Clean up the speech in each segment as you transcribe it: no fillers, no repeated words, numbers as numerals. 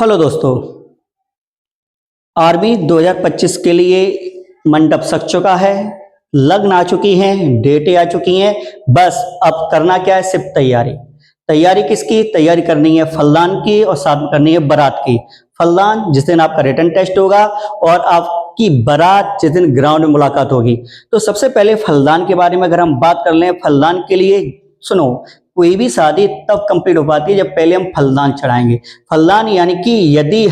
Hello दोस्तों, army 2025 के लिए मंडप सज चुका है। लगन आ चुकी हैं, डेटें आ चुकी हैं। बस अब करना क्या है, सिर्फ तैयारी। तैयारी किसकी? तैयारी करनी है फलदान की और साथ में करनी है बारात की। फलदान जिस दिन आपका रिटन टेस्ट होगा और आपकी बारात जिस दिन ग्राउंड में मुलाकात होगी। तो सबसे पहले फलदान के बारे में अगर हम बात कर लें, फलदान के लिए सुनो, कोई भी शादी तब कंप्लीट हो पाती है जब पहले हम फलदान चढ़ाएंगे। फलदान यानी कि यदि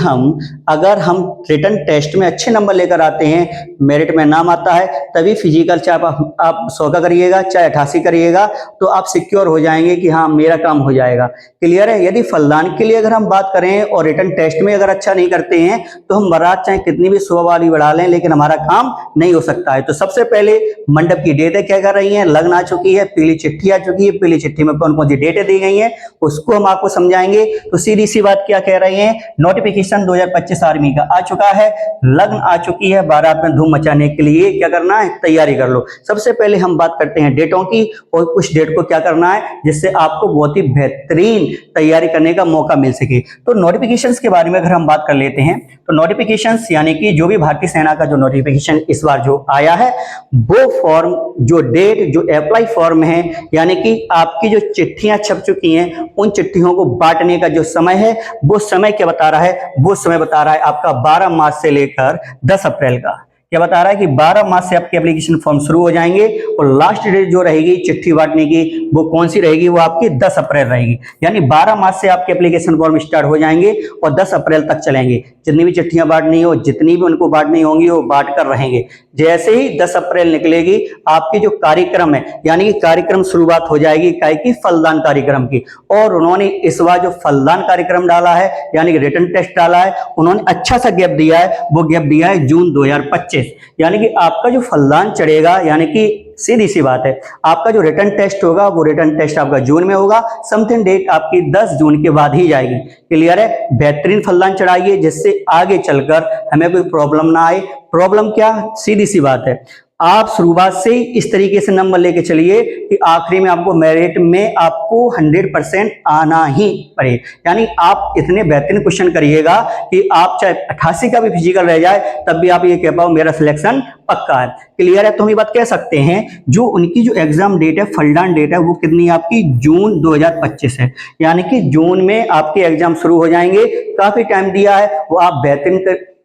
अगर हम रिटन टेस्ट में अच्छे नंबर लेकर आते हैं, मेरिट में नाम आता है, तभी फिजिकल चाहे आप 100 का करिएगा चाहे 88 करिएगा, तो आप सिक्योर हो जाएंगे कि हाँ मेरा काम हो जाएगा। क्लियर है? यदि फलदान के लिए अगर हम बात करें और रिटन टेस्ट में अगर अच्छा नहीं करते हैं तो हम बारात चाहे कितनी भी 100 वाली बढ़ा लें, लेकिन हमारा काम नहीं हो सकता है। तो सबसे पहले मंडप की डेटें क्या कर रही हैं, लगन आ चुकी है, पीली चिट्ठी आ चुकी है। पीली चिट्ठी में कौन कौन सी डेटें दी गई हैं उसको हम आपको समझाएंगे। तो सीधी सी बात क्या कह रहे हैं, नोटिफिकेशन 2025 आर्मी का आ चुका है, लगन आ चुकी है, बारात में धूम मचाने के लिए क्या करना है, तैयारी कर लो। सबसे पहले हम बात करते हैं डेटों की और कुछ डेट को क्या करना है जिससे आपको बहुत ही बेहतरीन तैयारी करने का मौका मिल सके। तो नोटिफिकेशंस के बारे में अगर हम बात कर लेते हैं तो नोटिफिकेशंस यानी कि जो भी भारतीय सेना का जो नोटिफिकेशन इस बार जो आया है, वो फॉर्म जो डेट जो अप्लाई फॉर्म है, यानी कि आपकी जो चिट्ठियां छप चुकी हैं उन चिट्ठियों को बांटने का जो समय है, वो समय क्या बता रहा है, वो समय बता रहा है आपका 12 मार्च से लेकर 10 अप्रैल का। क्या बता रहा है कि 12 मार्च से आपके एप्लीकेशन फॉर्म शुरू हो जाएंगे और लास्ट डेट जो रहेगी चिट्ठी बांटने की वो कौन सी रहेगी, वो आपकी 10 अप्रैल रहेगी। यानी 12 मार्च से आपके एप्लीकेशन फॉर्म स्टार्ट हो जाएंगे और 10 अप्रैल तक चलेंगे। जितनी भी चिट्ठियां बांटनी हो, जितनी भी उनको बांटनी होंगी वो बांट कर रहेंगे। जैसे ही 10 अप्रैल निकलेगी आपकी जो कार्यक्रम है, यानी कि कार्यक्रम शुरुआत हो जाएगी काय की, फलदान कार्यक्रम की। और उन्होंने इस बार जो फलदान कार्यक्रम डाला है यानी कि रिटन टेस्ट डाला है, उन्होंने अच्छा सा गैप दिया है। वो गैप दिया है जून 2025। यानी कि आपका जो फलदान चढ़ेगा, यानी कि सीधी सी बात है, आपका जो रिटन टेस्ट होगा वो रिटन टेस्ट आपका जून में होगा। समथिंग डेट आपकी 10 जून के बाद ही जाएगी। क्लियर है? बेहतरीन फलदान चढ़ाइए जिससे आगे चलकर हमें कोई प्रॉब्लम ना आए। प्रॉब्लम क्या? सीधी सी बात है, आप शुरुआत से ही इस तरीके से नंबर लेके चलिए कि आखिरी में आपको मेरिट में आपको 100% आना ही पड़े। यानी आप इतने बेहतरीन क्वेश्चन करिएगा कि आप चाहे 88 का भी फिजिकल रह जाए तब भी आप ये कह पाओ मेरा सिलेक्शन पक्का है। क्लियर है? तो हम ये बात कह सकते हैं जो उनकी जो एग्जाम डेट है, फलदान डेट है, वो कितनी है आपकी, जून 2025 है। यानी कि जून में आपके एग्जाम शुरू हो जाएंगे। काफी टाइम दिया है, वो आप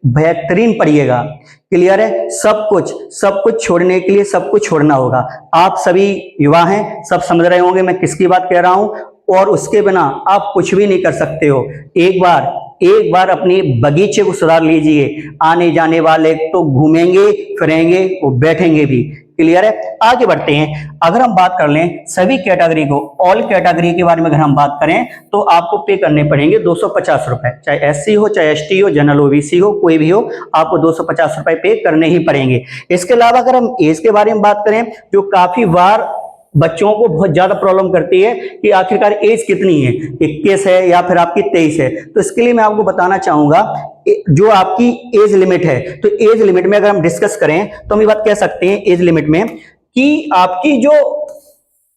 बेहतरीन पढ़िएगा। क्लियर है? सब कुछ छोड़ने के लिए सब कुछ छोड़ना होगा। आप सभी युवा हैं, सब समझ रहे होंगे मैं किसकी बात कह रहा हूं। और उसके बिना आप कुछ भी नहीं कर सकते हो। एक बार अपनी बगीचे को सुधार लीजिए, आने जाने वाले तो घूमेंगे फिरेंगे, वो बैठेंगे भी। क्लियर है? आगे बढ़ते हैं। अगर हम बात कर लें सभी कैटेगरी को, ऑल कैटेगरी के बारे में अगर हम बात करें तो आपको पे करने पड़ेंगे 250 रुपए। चाहे एससी हो, चाहे एसटी हो, जनरल ओबीसी हो, कोई भी हो, आपको 250 रुपए पे करने ही पड़ेंगे। इसके अलावा अगर हम एज के बारे में बात करें, जो काफी बार बच्चों को बहुत ज्यादा प्रॉब्लम करती है कि आखिरकार एज कितनी है, 21 है या फिर आपकी 23 है। तो इसके लिए मैं आपको बताना चाहूंगा जो आपकी एज लिमिट है, तो एज लिमिट में अगर हम डिस्कस करें तो हम ये बात कह सकते हैं एज लिमिट में कि आपकी जो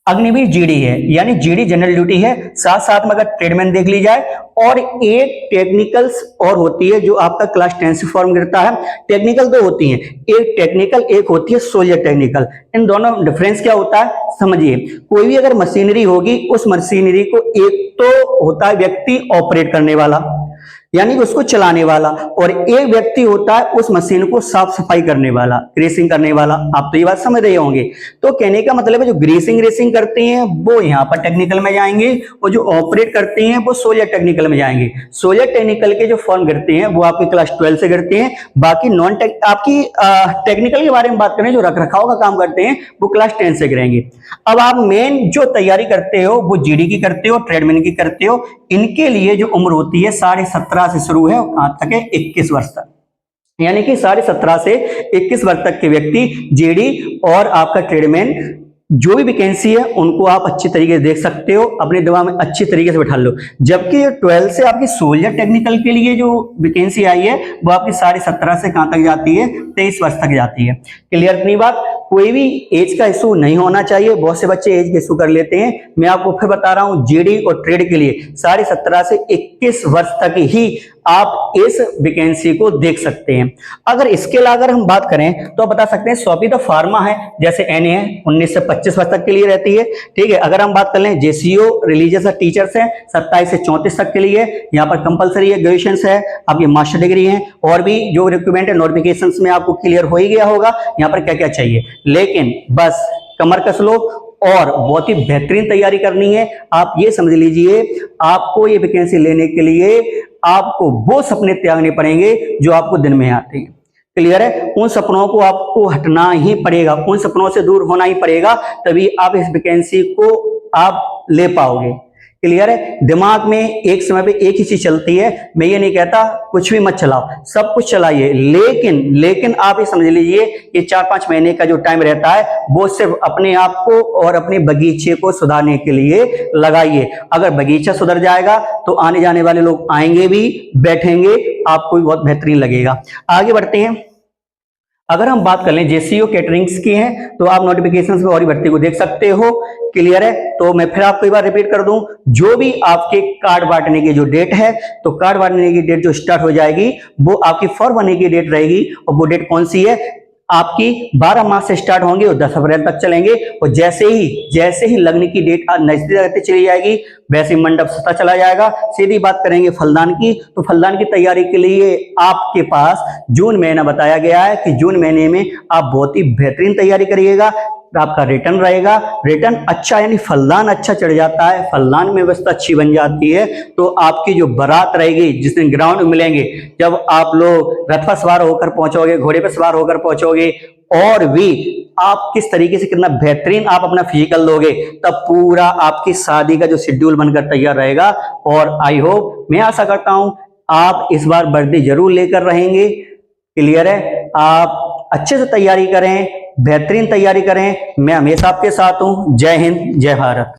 अग्निवीर जीडी है, यानी जीडी जनरल ड्यूटी है, साथ साथ में अगर ट्रेडमैन देख ली जाए, और एक टेक्निकल्स और होती है जो आपका क्लास 10 से फॉर्म गिरता है। टेक्निकल दो होती हैं, एक टेक्निकल एक होती है सोल्जर टेक्निकल। इन दोनों डिफरेंस क्या होता है समझिए। कोई भी अगर मशीनरी होगी, उस मशीनरी को एक तो होता है व्यक्ति ऑपरेट करने वाला यानी कि उसको चलाने वाला, और एक व्यक्ति होता है उस मशीन को साफ सफाई करने वाला, ग्रीसिंग करने वाला। आप तो ये बात समझ रहे होंगे। तो कहने का मतलब है जो ग्रीसिंग करते हैं वो यहाँ पर टेक्निकल में जाएंगे, और जो ऑपरेट करते हैं वो सोल्जर टेक्निकल में जाएंगे। सोल्जर टेक्निकल के जो फॉर्म गिरते हैं वो आपकी क्लास 12 से गिरते हैं। बाकी नॉन आपकी टेक्निकल के बारे में बात करें, जो रख रखाव का काम करते हैं, वो क्लास 10 से गिरेंगे। अब आप मेन जो तैयारी करते हो वो जीडी की करते हो, ट्रेडमैन की करते हो। इनके लिए जो उम्र होती है 17.5 से शुरू है और कहां तक है, 21 वर्ष तक। यानी कि 17.5 से 21 वर्ष तक के व्यक्ति जेडी और आपका ट्रेडमैन जो भी वैकेंसी है उनको आप अच्छी तरीके से देख सकते हो, अपने दिमाग में अच्छी तरीके से बैठा लो। जबकि 12 से आपकी सोल्जर टेक्निकल के लिए जो वैकेंसी आई है वो आपकी 17.5 से कहां तक जाती है, 23 वर्ष तक जाती है। क्लियर नहीं बात? कोई भी एज का इशू नहीं होना चाहिए। बहुत से बच्चे एज का इशू कर लेते हैं। मैं आपको फिर बता रहा हूं, जीडी और ट्रेड के लिए 17.5 से 21 वर्ष तक ही आप इस वैकेंसी को देख सकते हैं। अगर इसके अलावा अगर हम बात करें तो आप बता सकते हैं स्वपी तो फार्मा है, जैसे एनए है 19 से 25 वर्ष तक के लिए रहती है, ठीक है। अगर हम बात कर लें जेसीओ रिलीजियस टीचर्स है 27 से 34 तक के लिए, यहाँ पर कंपलसरी है, ग्रेजुएशन है, आपकी मास्टर डिग्री है, और भी जो रिक्वायरमेंट है नोटिफिकेशन में आपको क्लियर हो ही गया होगा यहाँ पर क्या क्या चाहिए। लेकिन बस कमर कस लो और बहुत ही बेहतरीन तैयारी करनी है। आप ये समझ लीजिए आपको ये वैकेंसी लेने के लिए आपको वो सपने त्यागने पड़ेंगे जो आपको दिन में आते हैं। क्लियर है? उन सपनों को आपको हटना ही पड़ेगा, उन सपनों से दूर होना ही पड़ेगा, तभी आप इस वैकेंसी को आप ले पाओगे। क्लियर है? दिमाग में एक समय पे एक ही चीज चलती है। मैं ये नहीं कहता कुछ भी मत चलाओ, सब कुछ चलाइए, लेकिन आप ये समझ लीजिए ये 4-5 महीने का जो टाइम रहता है वो सिर्फ अपने आप को और अपने बगीचे को सुधारने के लिए लगाइए। अगर बगीचा सुधर जाएगा तो आने जाने वाले लोग आएंगे भी, बैठेंगे, आपको भी बहुत बेहतरीन लगेगा। आगे बढ़ते हैं। अगर हम बात कर लें जेसीओ कैटरिंग्स की हैं तो आप नोटिफिकेशंस में और भर्ती को देख सकते हो। क्लियर है? तो मैं फिर आपको एक बार रिपीट कर दूं, जो भी आपके कार्ड बांटने की जो डेट है, तो कार्ड बांटने की डेट जो स्टार्ट हो जाएगी वो आपकी फॉर्म भरने की डेट रहेगी, और वो डेट कौन सी है आपकी 12 मार्च से स्टार्ट होंगे और 10 अप्रैल तक चलेंगे। और जैसे ही लगने की डेट नजदीक आती चली जाएगी वैसे ही मंडप सस्ता चला जाएगा। सीधी बात करेंगे फलदान की, तो फलदान की तैयारी के लिए आपके पास जून महीना बताया गया है कि जून महीने में आप बहुत ही बेहतरीन तैयारी करिएगा। आपका रिटर्न रहेगा, रिटर्न अच्छा यानी फलदान अच्छा चढ़ जाता है, फलदान में व्यवस्था अच्छी बन जाती है, तो आपकी जो बारात रहेगी जिस दिन ग्राउंड में मिलेंगे, जब आप लोग रथ पर सवार होकर पहुंचोगे, घोड़े पर सवार होकर पहुंचोगे, और भी आप किस तरीके से कितना बेहतरीन आप अपना फिजिकल दोगे, तब पूरा आपकी शादी का जो शेड्यूल बनकर तैयार रहेगा। और आई होप, मैं आशा करता हूं आप इस बार वर्दी जरूर लेकर रहेंगे। क्लियर है? आप अच्छे से तैयारी करें, बेहतरीन तैयारी करें। मैं हमेशा आपके साथ हूं। जय हिंद, जय भारत।